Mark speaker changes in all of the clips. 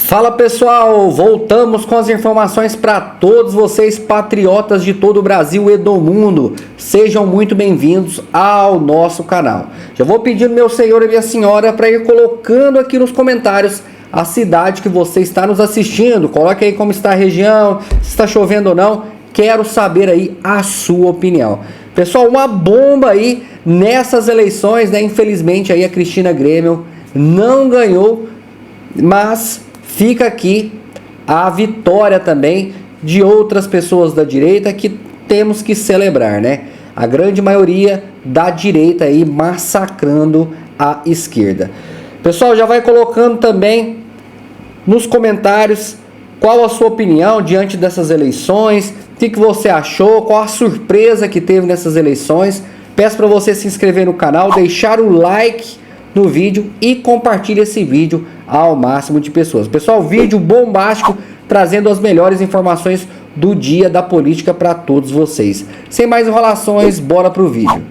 Speaker 1: Fala pessoal, voltamos com as informações para todos vocês patriotas de todo o Brasil e do mundo. Sejam muito bem-vindos ao nosso canal. Já vou pedindo meu senhor e minha senhora para ir colocando aqui nos comentários a cidade que você está nos assistindo. Coloque aí como está a região, se está chovendo ou não. Quero saber aí a sua opinião. Pessoal, uma bomba aí nessas eleições, né? Infelizmente aí a Cristina Grêmio não ganhou, mas fica aqui a vitória também de outras pessoas da direita que temos que celebrar, né? A grande maioria da direita aí massacrando a esquerda. Pessoal, já vai colocando também nos comentários qual a sua opinião diante dessas eleições, o que você achou, qual a surpresa que teve nessas eleições. Peço para você se inscrever no canal, deixar o like no vídeo e compartilhe esse vídeo ao máximo de pessoas. Pessoal, vídeo bombástico trazendo as melhores informações do dia da política para todos vocês. Sem mais enrolações, bora pro vídeo.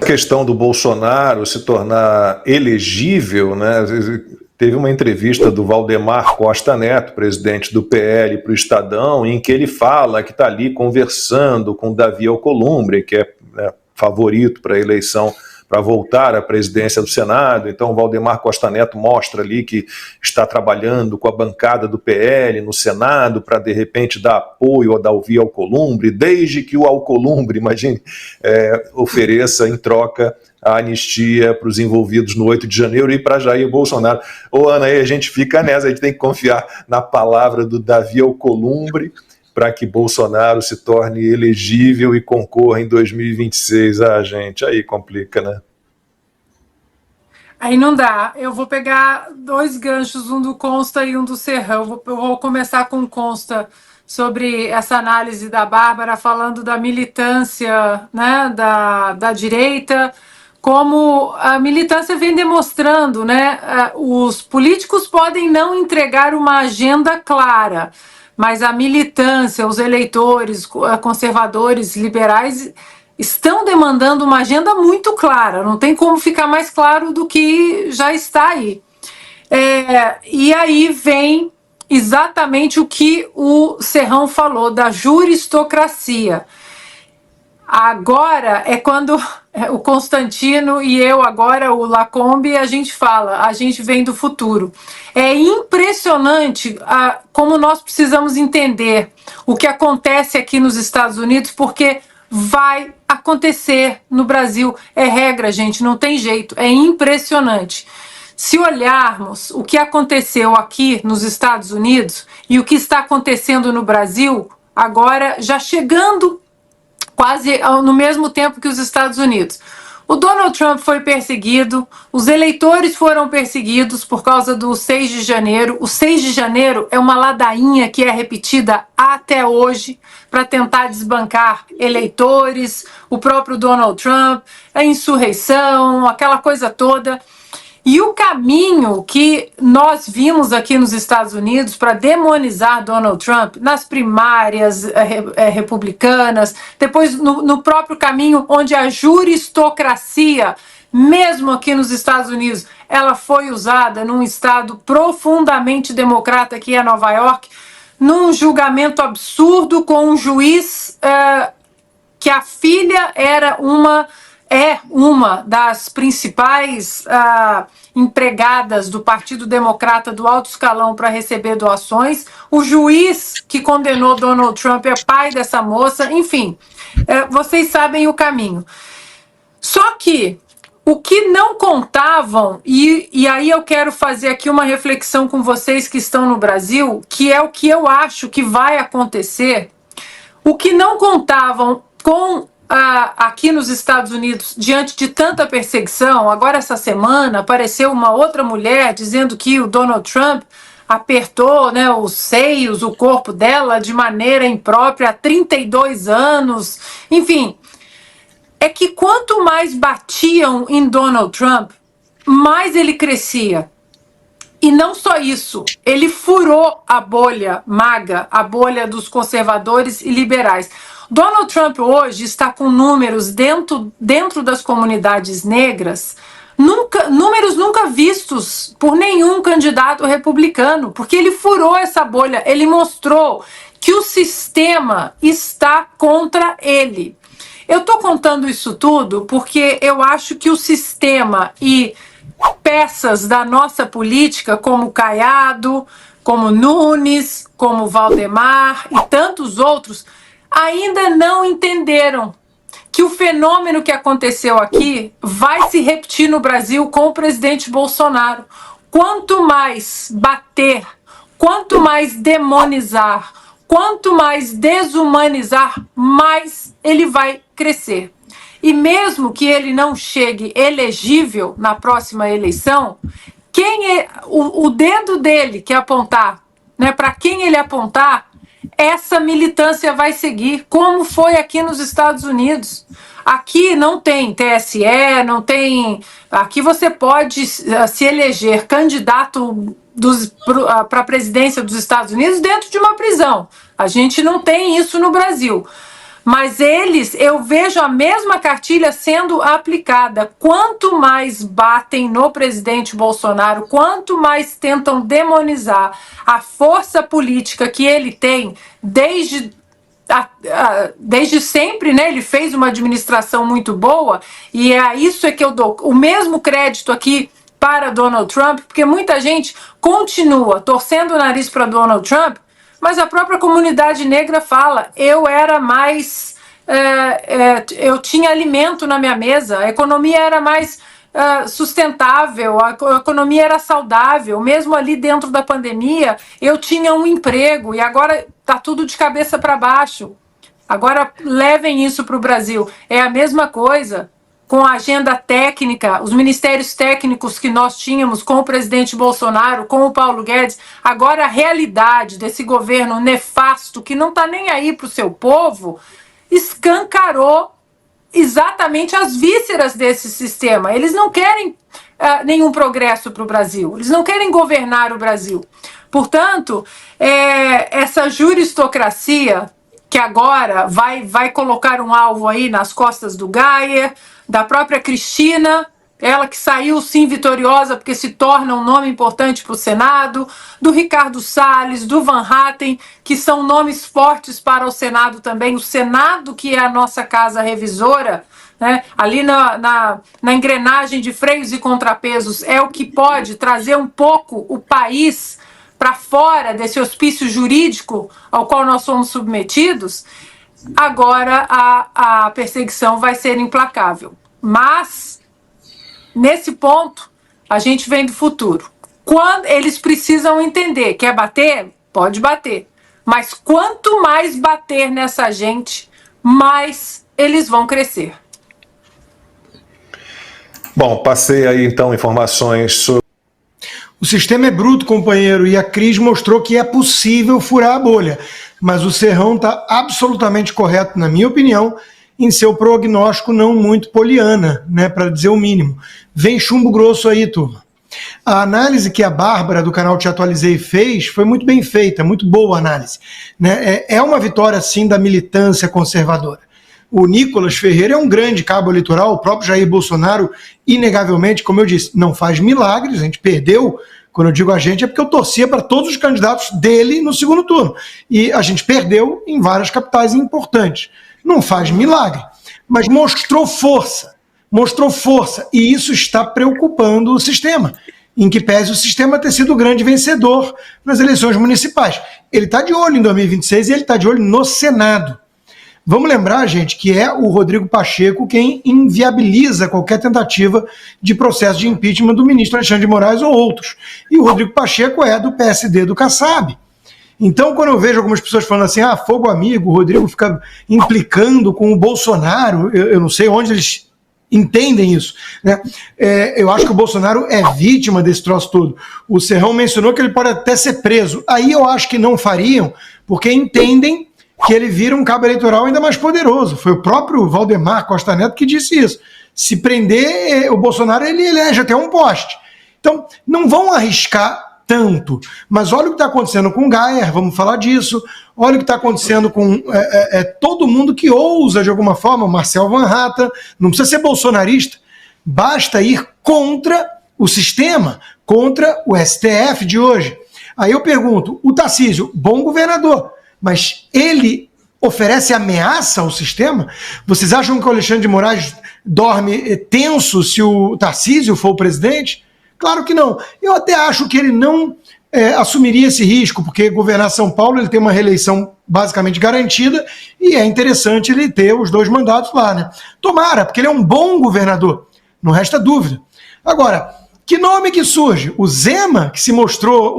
Speaker 2: A questão do Bolsonaro se tornar elegível, né? Teve uma entrevista do Valdemar Costa Neto, presidente do PL, para o Estadão, em que ele fala que está ali conversando com Davi Alcolumbre, que é, né, favorito para a eleição para voltar à presidência do Senado. Então, o Valdemar Costa Neto mostra ali que está trabalhando com a bancada do PL no Senado para, de repente, dar apoio a Davi Alcolumbre, desde que o Alcolumbre, imagine, ofereça em troca a anistia para os envolvidos no 8 de janeiro e para Jair Bolsonaro. Ô, Ana, aí a gente fica nessa, a gente tem que confiar na palavra do Davi Alcolumbre para que Bolsonaro se torne elegível e concorra em 2026. Ah, gente, aí complica, né?
Speaker 3: Aí não dá. Eu vou pegar dois ganchos, um do Consta e um do Serrão. Eu vou começar com o Consta sobre essa análise da Bárbara, falando da militância, né, da direita, como a militância vem demonstrando, né? Os políticos podem não entregar uma agenda clara, mas a militância, os eleitores, conservadores, liberais, estão demandando uma agenda muito clara. Não tem como ficar mais claro do que já está aí. E aí vem exatamente o que o Serrão falou da juristocracia. Agora é quando o Constantino e eu, agora o Lacombe, a gente fala, a gente vem do futuro. É impressionante como nós precisamos entender o que acontece aqui nos Estados Unidos, porque vai acontecer no Brasil. É regra, gente, não tem jeito. É impressionante. Se olharmos o que aconteceu aqui nos Estados Unidos e o que está acontecendo no Brasil, agora já chegando quase no mesmo tempo que os Estados Unidos. O Donald Trump foi perseguido, os eleitores foram perseguidos por causa do 6 de janeiro. O 6 de janeiro é uma ladainha que é repetida até hoje para tentar desbancar eleitores, o próprio Donald Trump, a insurreição, aquela coisa toda. E o caminho que nós vimos aqui nos Estados Unidos para demonizar Donald Trump nas primárias republicanas, depois no próprio caminho onde a juristocracia, mesmo aqui nos Estados Unidos, ela foi usada num estado profundamente democrata, que é Nova York, num julgamento absurdo com um juiz que a filha era uma das principais empregadas do Partido Democrata do alto escalão para receber doações. O juiz que condenou Donald Trump é pai dessa moça. Enfim, vocês sabem o caminho. Só que o que não contavam, e aí eu quero fazer aqui uma reflexão com vocês que estão no Brasil, que é o que eu acho que vai acontecer. O que não contavam com aqui nos Estados Unidos, diante de tanta perseguição, agora essa semana apareceu uma outra mulher dizendo que o Donald Trump apertou, né, os seios, o corpo dela de maneira imprópria há 32 anos. Enfim, é que quanto mais batiam em Donald Trump, mais ele crescia. E não só isso, ele furou a bolha MAGA, a bolha dos conservadores e liberais. Donald Trump hoje está com números dentro das comunidades negras números nunca vistos por nenhum candidato republicano, porque ele furou essa bolha, ele mostrou que o sistema está contra ele. Eu estou contando isso tudo porque eu acho que o sistema e peças da nossa política, como Caiado, como Nunes, como Valdemar e tantos outros, ainda não entenderam que o fenômeno que aconteceu aqui vai se repetir no Brasil com o presidente Bolsonaro. Quanto mais bater, quanto mais demonizar, quanto mais desumanizar, mais ele vai crescer. E mesmo que ele não chegue elegível na próxima eleição, o dedo dele que apontar, né, para quem ele apontar, essa militância vai seguir, como foi aqui nos Estados Unidos. Aqui não tem TSE, não tem. Aqui você pode se eleger candidato para a presidência dos Estados Unidos dentro de uma prisão. A gente não tem isso no Brasil. Mas eu vejo a mesma cartilha sendo aplicada. Quanto mais batem no presidente Bolsonaro, quanto mais tentam demonizar a força política que ele tem desde sempre, né? Ele fez uma administração muito boa e isso é que eu dou o mesmo crédito aqui para Donald Trump, porque muita gente continua torcendo o nariz para Donald Trump, mas a própria comunidade negra fala, eu era mais, eu tinha alimento na minha mesa, a economia era mais sustentável, a economia era saudável, mesmo ali dentro da pandemia, eu tinha um emprego e agora está tudo de cabeça para baixo. Agora levem isso para o Brasil. É a mesma coisa com a agenda técnica, os ministérios técnicos que nós tínhamos com o presidente Bolsonaro, com o Paulo Guedes. Agora a realidade desse governo nefasto, que não está nem aí para o seu povo, escancarou exatamente as vísceras desse sistema. Eles não querem nenhum progresso para o Brasil, eles não querem governar o Brasil. Portanto, essa juristocracia que agora vai colocar um alvo aí nas costas do Geyer, da própria Cristina, ela que saiu sim vitoriosa porque se torna um nome importante para o Senado, do Ricardo Salles, do Van Hatten, que são nomes fortes para o Senado também, o Senado que é a nossa casa revisora, né? Ali na engrenagem de freios e contrapesos é o que pode trazer um pouco o país para fora desse hospício jurídico ao qual nós somos submetidos. Agora a perseguição vai ser implacável. Mas, nesse ponto, a gente vem do futuro. Quando eles precisam entender, quer bater? Pode bater. Mas quanto mais bater nessa gente, mais eles vão crescer.
Speaker 2: Bom, passei aí então informações sobre...
Speaker 4: O sistema é bruto, companheiro, e a Cris mostrou que é possível furar a bolha. Mas o Serrão está absolutamente correto, na minha opinião, em seu prognóstico não muito poliana, né, para dizer o mínimo. Vem chumbo grosso aí, turma. A análise que a Bárbara, do canal Te Atualizei, fez foi muito bem feita, muito boa a análise. Né? É uma vitória, sim, da militância conservadora. O Nicolas Ferreira é um grande cabo eleitoral, o próprio Jair Bolsonaro, inegavelmente, como eu disse, não faz milagres, a gente perdeu, quando eu digo a gente, é porque eu torcia para todos os candidatos dele no segundo turno. E a gente perdeu em várias capitais importantes. Não faz milagre, mas mostrou força, e isso está preocupando o sistema, em que pese o sistema ter sido o grande vencedor nas eleições municipais. Ele está de olho em 2026 e ele está de olho no Senado. Vamos lembrar, gente, que é o Rodrigo Pacheco quem inviabiliza qualquer tentativa de processo de impeachment do ministro Alexandre de Moraes ou outros. E o Rodrigo Pacheco é do PSD do Kassab. Então, quando eu vejo algumas pessoas falando assim, fogo amigo, o Rodrigo fica implicando com o Bolsonaro, eu não sei onde eles entendem isso, né? Eu acho que o Bolsonaro é vítima desse troço todo. O Serrão mencionou que ele pode até ser preso. Aí eu acho que não fariam, porque entendem que ele vira um cabo eleitoral ainda mais poderoso. Foi o próprio Valdemar Costa Neto que disse isso. Se prender o Bolsonaro, ele elege até um poste. Então, não vão arriscar tanto. Mas olha o que está acontecendo com o Geyer, vamos falar disso. Olha o que está acontecendo com todo mundo que ousa, de alguma forma, o Marcel Van Hatten, não precisa ser bolsonarista, Basta ir contra o sistema, contra o STF de hoje. Aí eu pergunto, o Tarcísio, bom governador, mas ele oferece ameaça ao sistema? Vocês acham que o Alexandre de Moraes dorme tenso se o Tarcísio for o presidente? Claro que não. Eu até acho que ele não assumiria esse risco, porque governar São Paulo ele tem uma reeleição basicamente garantida e é interessante ele ter os 2 mandatos lá, né? Tomara, porque ele é um bom governador, não resta dúvida. Agora, que nome que surge? O Zema, que se mostrou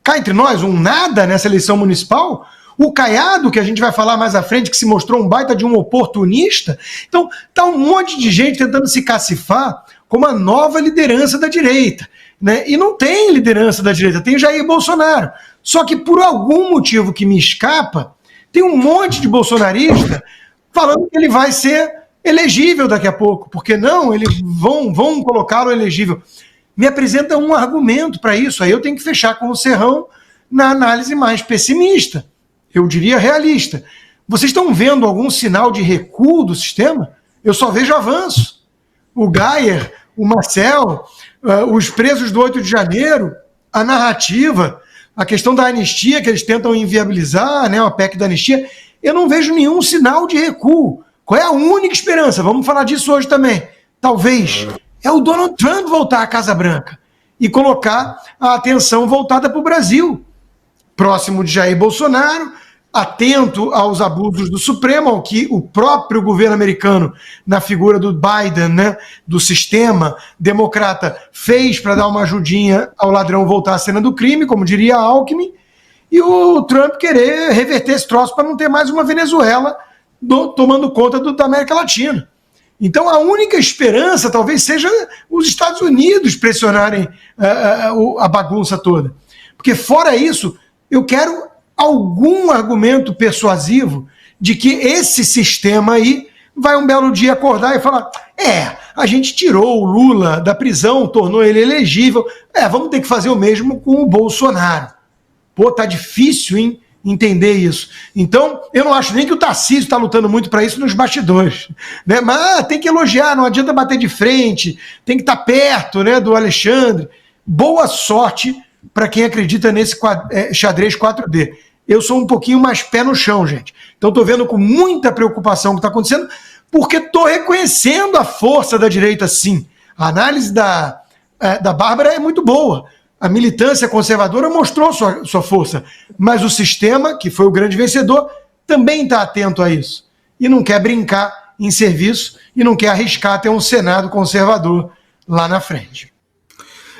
Speaker 4: cá entre nós, um nada nessa eleição municipal? O Caiado, que a gente vai falar mais à frente, que se mostrou um baita de um oportunista? Então, tá um monte de gente tentando se cacifar como a nova liderança da direita, né? E não tem liderança da direita, tem Jair Bolsonaro. Só que por algum motivo que me escapa, tem um monte de bolsonarista falando que ele vai ser elegível daqui a pouco. Porque não, eles vão colocá-lo elegível. Me apresenta um argumento para isso, aí eu tenho que fechar com o Serrão na análise mais pessimista, eu diria realista. Vocês estão vendo algum sinal de recuo do sistema? Eu só vejo avanço. O Geyer, o Marcel, os presos do 8 de janeiro, a narrativa, a questão da anistia que eles tentam inviabilizar, né, a PEC da anistia, eu não vejo nenhum sinal de recuo. Qual é a única esperança? Vamos falar disso hoje também. Talvez é o Donald Trump voltar à Casa Branca e colocar a atenção voltada para o Brasil, próximo de Jair Bolsonaro, atento aos abusos do Supremo, ao que o próprio governo americano, na figura do Biden, né, do sistema democrata, fez para dar uma ajudinha ao ladrão voltar à cena do crime, como diria Alckmin, e o Trump querer reverter esse troço para não ter mais uma Venezuela tomando conta da América Latina. Então a única esperança talvez seja os Estados Unidos pressionarem a bagunça toda. Porque fora isso, eu quero algum argumento persuasivo de que esse sistema aí vai um belo dia acordar e falar: a gente tirou o Lula da prisão, tornou ele elegível, vamos ter que fazer o mesmo com o Bolsonaro. Pô, tá difícil, hein, entender isso. Então, eu não acho nem que o Tarcísio está lutando muito para isso nos bastidores, né? Mas tem que elogiar, não adianta bater de frente, tem que estar perto, né, do Alexandre. Boa sorte para quem acredita nesse xadrez 4D. Eu sou um pouquinho mais pé no chão, gente. Então estou vendo com muita preocupação o que está acontecendo, porque estou reconhecendo a força da direita, sim. A análise da Bárbara é muito boa. A militância conservadora mostrou sua força. Mas o sistema, que foi o grande vencedor, também está atento a isso. E não quer brincar em serviço e não quer arriscar ter um Senado conservador lá na frente.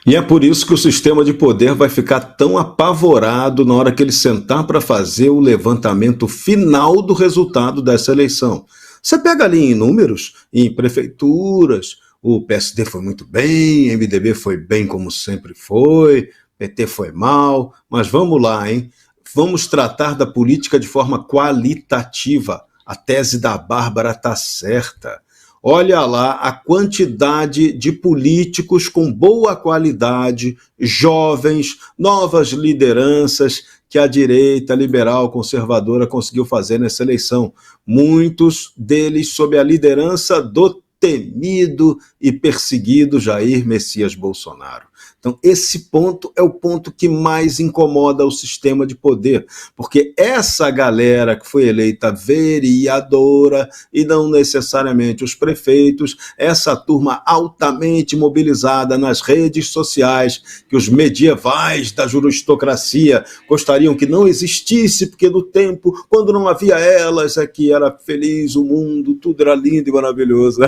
Speaker 5: E é por isso que o sistema de poder vai ficar tão apavorado na hora que ele sentar para fazer o levantamento final do resultado dessa eleição. Você pega ali em números, em prefeituras, o PSD foi muito bem, MDB foi bem como sempre foi, PT foi mal, mas vamos lá, hein? Vamos tratar da política de forma qualitativa. A tese da Bárbara está certa. Olha lá a quantidade de políticos com boa qualidade, jovens, novas lideranças que a direita liberal conservadora conseguiu fazer nessa eleição. Muitos deles sob a liderança do temido e perseguido Jair Messias Bolsonaro. Então, esse ponto é o ponto que mais incomoda o sistema de poder, porque essa galera que foi eleita vereadora, e não necessariamente os prefeitos, essa turma altamente mobilizada nas redes sociais, que os medievais da juristocracia gostariam que não existisse, porque no tempo, quando não havia elas, é que era feliz o mundo, tudo era lindo e maravilhoso.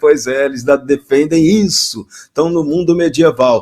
Speaker 5: Pois é, eles defendem isso. Então, no mundo medieval,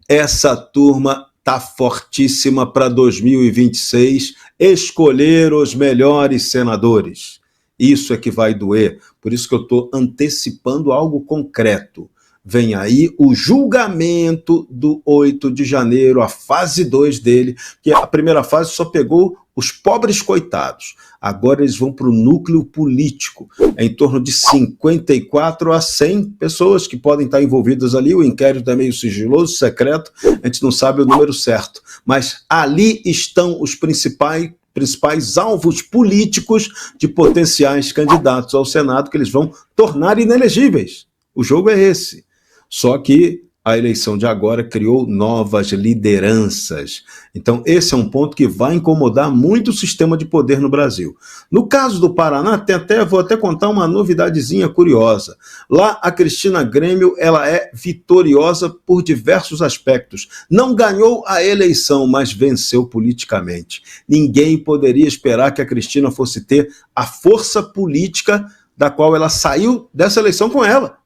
Speaker 5: essa turma está fortíssima para 2026 escolher os melhores senadores. Isso é que vai doer. Por isso que eu estou antecipando algo concreto. Vem aí o julgamento do 8 de janeiro, a fase 2 dele, que a primeira fase só pegou os pobres coitados. Agora eles vão para o núcleo político. É em torno de 54 a 100 pessoas que podem estar envolvidas ali. O inquérito é meio sigiloso, secreto, a gente não sabe o número certo. Mas ali estão os principais alvos políticos de potenciais candidatos ao Senado que eles vão tornar inelegíveis. O jogo é esse. Só que a eleição de agora criou novas lideranças. Então, esse é um ponto que vai incomodar muito o sistema de poder no Brasil. No caso do Paraná, vou até contar uma novidadezinha curiosa. Lá, a Cristina Grêmio, ela é vitoriosa por diversos aspectos. Não ganhou a eleição, mas venceu politicamente. Ninguém poderia esperar que a Cristina fosse ter a força política da qual ela saiu dessa eleição com ela.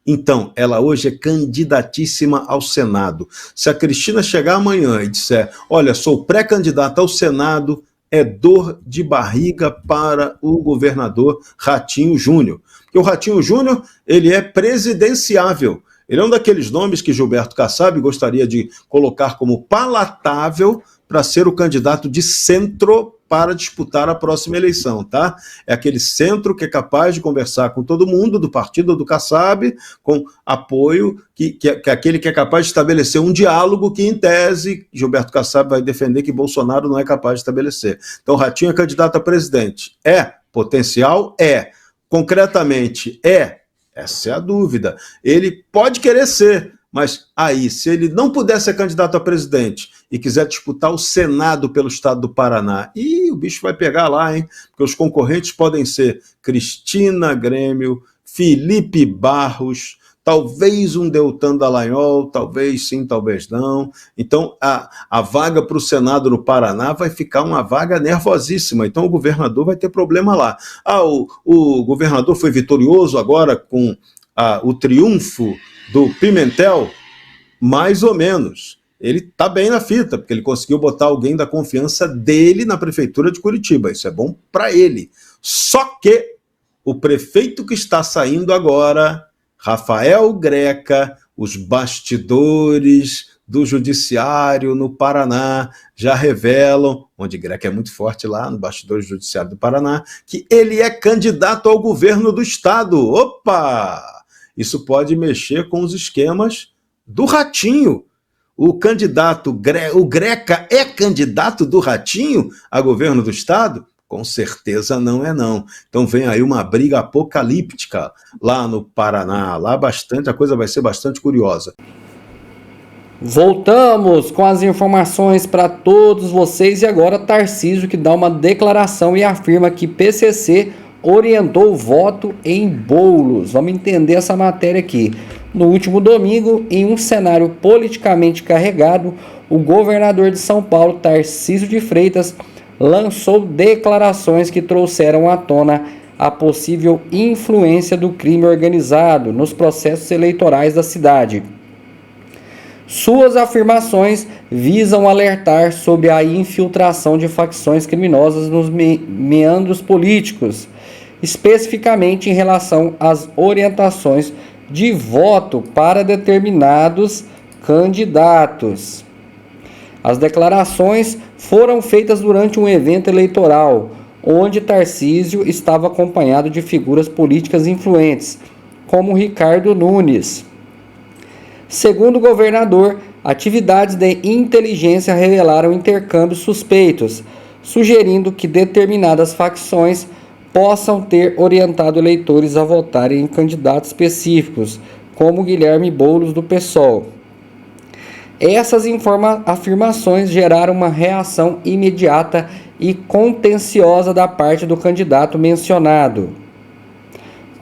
Speaker 5: Então, ela hoje é candidatíssima ao Senado. Se a Cristina chegar amanhã e disser, olha, sou pré-candidata ao Senado, é dor de barriga para o governador Ratinho Júnior. Porque o Ratinho Júnior, ele é presidenciável. Ele é um daqueles nomes que Gilberto Kassab gostaria de colocar como palatável para ser o candidato de centro para disputar a próxima eleição, tá? É aquele centro que é capaz de conversar com todo mundo do partido do Kassab, com apoio, que é aquele que é capaz de estabelecer um diálogo que, em tese, Gilberto Kassab vai defender que Bolsonaro não é capaz de estabelecer. Então, Ratinho é candidato a presidente. É potencial? É. Concretamente, é. Essa é a dúvida. Ele pode querer ser, mas aí, se ele não puder ser candidato a presidente e quiser disputar o Senado pelo estado do Paraná, o bicho vai pegar lá, hein? Porque os concorrentes podem ser Cristina Grêmio, Felipe Barros, talvez um Deltan Dallagnol, talvez sim, talvez não. Então, a vaga para o Senado no Paraná vai ficar uma vaga nervosíssima. Então, o governador vai ter problema lá. O governador foi vitorioso agora com o triunfo do Pimentel? Mais ou menos. Ele está bem na fita, porque ele conseguiu botar alguém da confiança dele na prefeitura de Curitiba. Isso é bom para ele. Só que o prefeito que está saindo agora, Rafael Greca, os bastidores do judiciário no Paraná já revelam, onde Greca é muito forte lá, no bastidores do judiciário do Paraná, que ele é candidato ao governo do estado. Opa! Isso pode mexer com os esquemas do Ratinho. O Greca é candidato do Ratinho a governo do estado? Com certeza não é não. Então vem aí uma briga apocalíptica lá no Paraná. Lá a coisa vai ser bastante curiosa.
Speaker 1: Voltamos com as informações para todos vocês e agora Tarcísio que dá uma declaração e afirma que PCC orientou o voto em bolos. Vamos entender essa matéria aqui. No último domingo, em um cenário politicamente carregado, o governador de São Paulo, Tarcísio de Freitas, lançou declarações que trouxeram à tona a possível influência do crime organizado nos processos eleitorais da cidade. Suas afirmações visam alertar sobre a infiltração de facções criminosas nos meandros políticos, especificamente em relação às orientações de voto para determinados candidatos. As declarações foram feitas durante um evento eleitoral, onde Tarcísio estava acompanhado de figuras políticas influentes, como Ricardo Nunes. Segundo o governador, atividades de inteligência revelaram intercâmbios suspeitos, sugerindo que determinadas facções possam ter orientado eleitores a votarem em candidatos específicos, como Guilherme Boulos do PSOL. Essas afirmações geraram uma reação imediata e contenciosa da parte do candidato mencionado.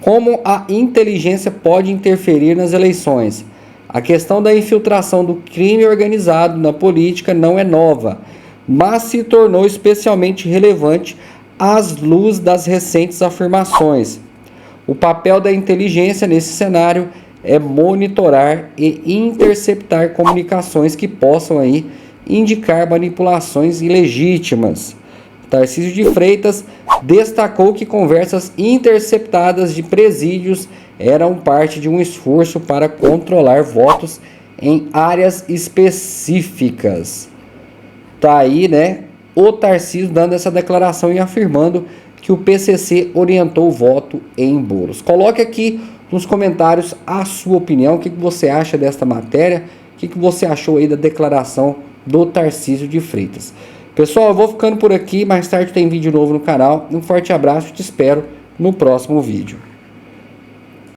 Speaker 1: Como a inteligência pode interferir nas eleições? A questão da infiltração do crime organizado na política não é nova, mas se tornou especialmente relevante à luz das recentes afirmações. O papel da inteligência nesse cenário é monitorar e interceptar comunicações que possam indicar manipulações ilegítimas. Tarcísio de Freitas destacou que conversas interceptadas de presídios eram parte de um esforço para controlar votos em áreas específicas. Tá aí, o Tarcísio dando essa declaração e afirmando que o PCC orientou o voto em bolos. Coloque aqui nos comentários a sua opinião, o que você acha desta matéria, o que você achou aí da declaração do Tarcísio de Freitas. Pessoal, eu vou ficando por aqui, mais tarde tem vídeo novo no canal. Um forte abraço, te espero no próximo vídeo.